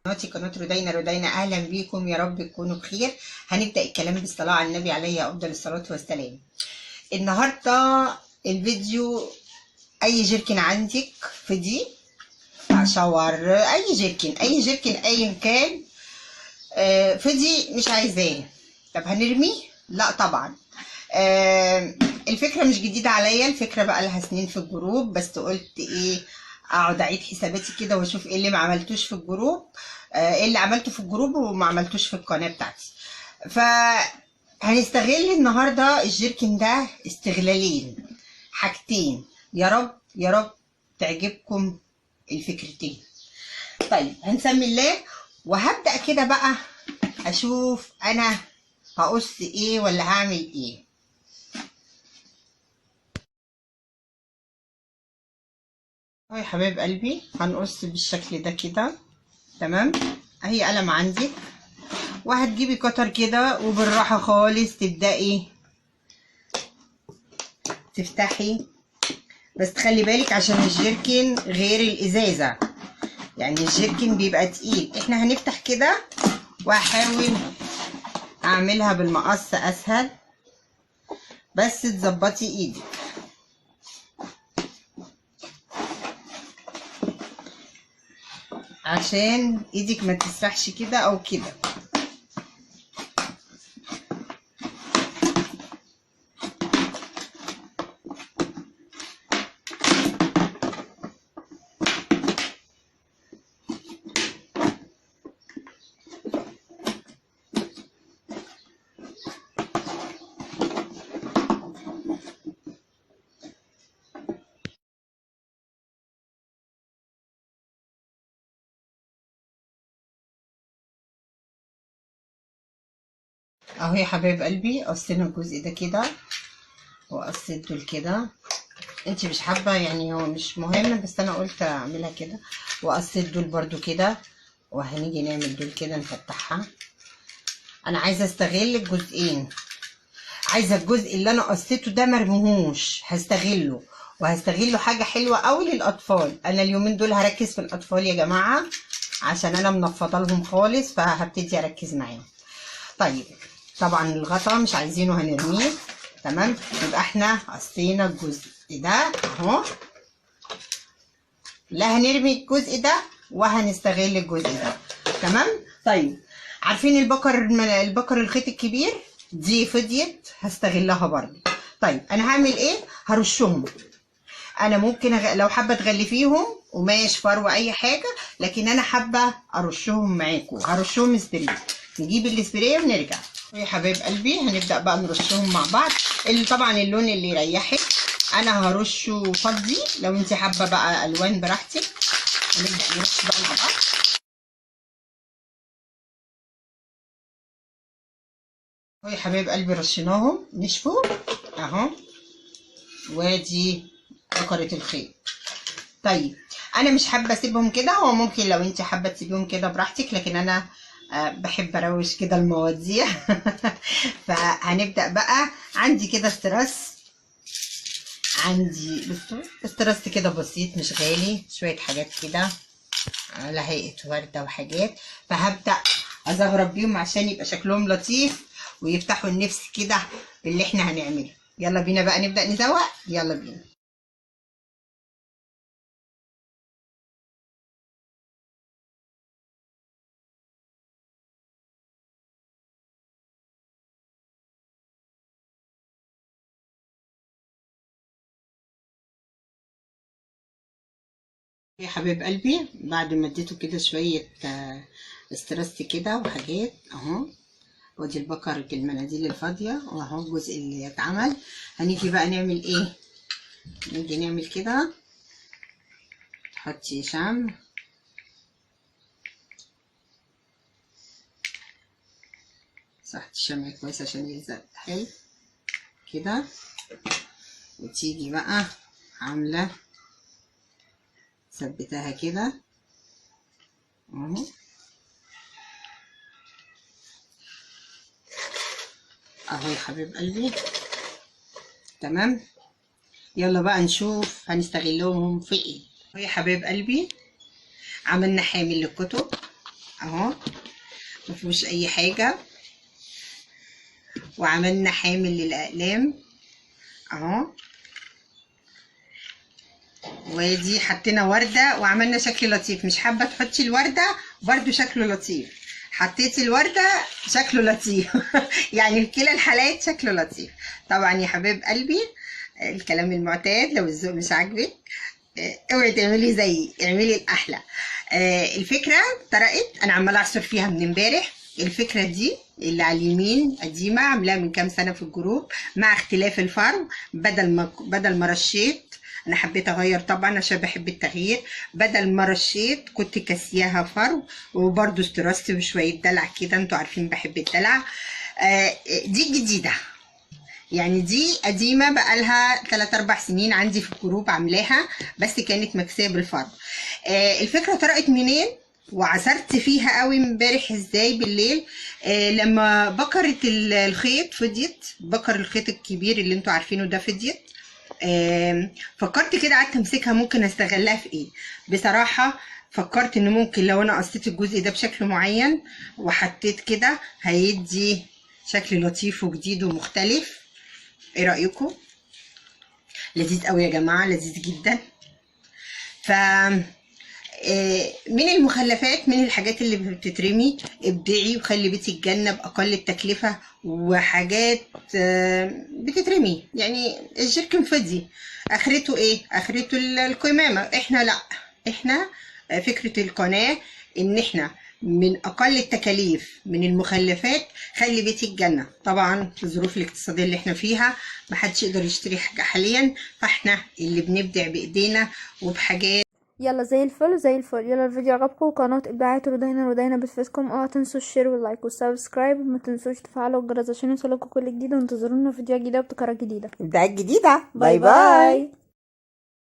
قناة رودينا اهلا بيكم، يا رب تكونوا بخير. هنبدأ الكلام بالصلاة على النبي عليه افضل الصلاة والسلام. النهارده الفيديو اي جيركن عندك فدي شاور، اي جيركن ايا كان فدي مش عايزاه. طب هنرميه؟ لا طبعا. الفكرة مش جديدة عليا، الفكرة بقى لها سنين في الجروب، بس قلت ايه اقعد اعيد حساباتي كده واشوف ايه اللي ما عملتوش في الجروب، ايه اللي عملته في الجروب وما عملتوش في القناة بتاعتي. هنستغل النهاردة الجيركن ده استغلالين، حاجتين، يا رب يا رب تعجبكم الفكرتين. طيب هنسمي الله وهبدأ كده بقى اشوف انا هقص ايه ولا هعمل ايه. يا حبايب قلبي هنقص بالشكل ده كده، تمام. اهي قلم عندك وهتجيبي قطر كده وبالراحة خالص تبدأي تفتحي، بس تخلي بالك عشان الجيركن غير الازازة، يعني الجيركن بيبقى تقيل. احنا هنفتح كده وهحاول اعملها بالمقص اسهل، بس تظبطي ايدك عشان ايدك ما تسرحش كده او كده. اهو يا حبايب قلبي قصينا الجزء ده كده وقصيت دول كده، انت مش حابه يعني هو مش مهم، بس انا قلت اعملها كده. وقصيت دول برضو كده، وهنيجي نعمل دول كده نفتحها. انا عايزه استغل الجزئين، عايزه الجزء اللي انا قصيته ده مرموهوش هستغله، وهستغله حاجه حلوه قوي للاطفال. انا اليومين دول هركز في الاطفال يا جماعه عشان انا منفضه لهم خالص، فهبتدي اركز معاهم. طيب طبعا الغطا مش عايزينه هنرميه، تمام. يبقى احنا قصينا الجزء ده اهو، لا هنرمي الجزء ده وهنستغل الجزء ده، تمام. طيب عارفين البكر الخيط الكبير دي فضيت هستغلها برضه. طيب انا هعمل ايه؟ هرشهم. انا ممكن لو حابه تغلفيهم قماش فروه اي حاجه، لكن انا حابه ارشهم معاكم. هرشهم سبراي، نجيب السبراي ونرجع. يا حبايب قلبي هنبدا بقى نرشهم مع بعض، اللي طبعا اللون اللي يريحك. انا هرشه فضي، لو انت حابه بقى الوان براحتك. هنبدا نرش بقى مع بعض. اهو يا حبايب قلبي رشيناهم نشفوا اهو، وادي بكرة الخيط. طيب انا مش حابه اسيبهم كده، هو ممكن لو انت حابه تسيبهم كده براحتك، لكن انا بحب اروش كده المواضيع. فهنبدا بقى. عندي كده استراس، عندي بصوا استراس كده بسيط مش غالي، شويه حاجات كده على هيئه ورده وحاجات، فهبدا ازغرب بيهم عشان يبقى شكلهم لطيف ويفتحوا النفس كده باللي احنا هنعمله. يلا بينا بقى نبدا نزوق، يلا بينا. يا حبيب قلبي بعد ما اديته كده شوية استرست كده وحاجات اهو، ودي البكر المناديل الفاضية واهو الجزء اللي اتعمل. هنيجي بقى نعمل ايه؟ نيجي نعمل كده، تحطي شمع صحتي الشمع كويس عشان يلزق حلو كده، وتيجي بقى عاملة ثبتها كده اهو اهو يا حبيب قلبي، تمام. يلا بقى نشوف هنستغلهم في ايه. اهو يا حبيب قلبي عملنا حامل للكتب اهو مفيهوش اي حاجه. وعملنا حامل للاقلام اهو، ودي حطينا ورده وعملنا شكل لطيف. مش حابه تحطي الورده برضو شكله لطيف، حطيتي الورده شكله لطيف. يعني في كلا الحالات شكله لطيف. طبعا يا حبيب قلبي الكلام المعتاد، لو الذوق مش عاجبك اوعي تعملي زيي، اعملي الاحلى. الفكره طرقت، انا عماله اعصر فيها من امبارح. الفكره دي اللي على اليمين قديمه، عاملاها من كام سنه في الجروب، مع اختلاف الفرو. بدل ما رشيت، انا حبيت اغير طبعا عشان بحب التغيير. بدل ما رشيت كنت كاسياها فرو، وبرده استرست بشويه دلع كده، انتوا عارفين بحب الدلع. دي جديده، يعني دي قديمه بقالها 3-4 سنين عندي في الجروب عاملاها، بس كانت مكسيه بالفرو. الفكره طرقت منين وعصرت فيها قوي امبارح ازاي بالليل. لما بكرت الخيط فضيت، بكر الخيط الكبير اللي انتوا عارفينه ده فضيت. فكرت كده، قعدت امسكها ممكن استغلها في ايه. بصراحه فكرت ان ممكن لو انا قصيت الجزء ده بشكل معين وحطيت كده هيدي شكل لطيف وجديد ومختلف. ايه رايكم؟ لذيذ قوي يا جماعه، لذيذ جدا. ف من المخلفات، من الحاجات اللي بتترمي، ابدعي وخلي بيتك جنة بأقل التكلفة. وحاجات بتترمي، يعني الجركن فضي اخرته ايه؟ اخرته القمامة. احنا لا، احنا فكرة القناة ان احنا من اقل التكاليف من المخلفات خلي بيتك جنة. طبعا في الظروف الاقتصادية اللي احنا فيها محدش يقدر يشتري حاجة حاليا، فاحنا اللي بنبدع بايدينا وبحاجات. يلا زي الفل زي الفل. يلا الفيديو عجبكم وقناة ابداعات رودينا بتفيدكم. اوعوا تنسوا الشير واللايك والسبسكرايب، وما تنسوش تفعلوا الجرس عشان يوصلكوا كل جديد، وانتظرونا في فيديو جديدة وابتكارات جديدة. ابداعات جديدة. باي باي.